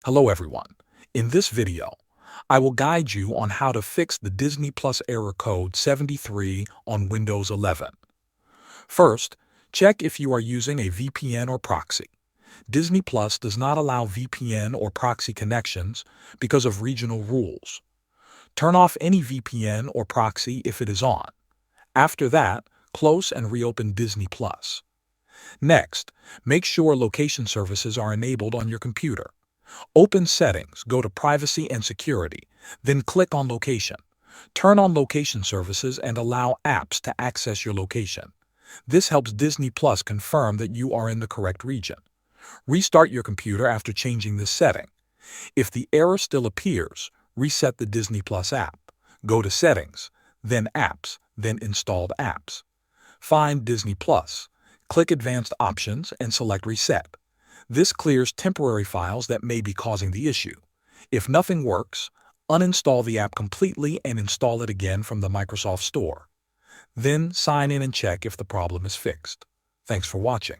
Hello everyone. In this video, I will guide you on how to fix the Disney Plus error code 73 on Windows 11. First, check if you are using a VPN or proxy. Disney Plus does not allow VPN or proxy connections because of regional rules. Turn off any VPN or proxy if it is on. After that, close and reopen Disney Plus. Next, make sure location services are enabled on your computer. Open Settings, go to Privacy and Security, then click on Location. Turn on location services and allow apps to access your location. This helps Disney Plus confirm that you are in the correct region. Restart your computer after changing this setting. If the error still appears, reset the Disney Plus app. Go to Settings, then Apps, then Installed Apps. Find Disney Plus. Click Advanced Options and select Reset. This clears temporary files that may be causing the issue. If nothing works, uninstall the app completely and install it again from the Microsoft Store. Then sign in and check if the problem is fixed. Thanks for watching.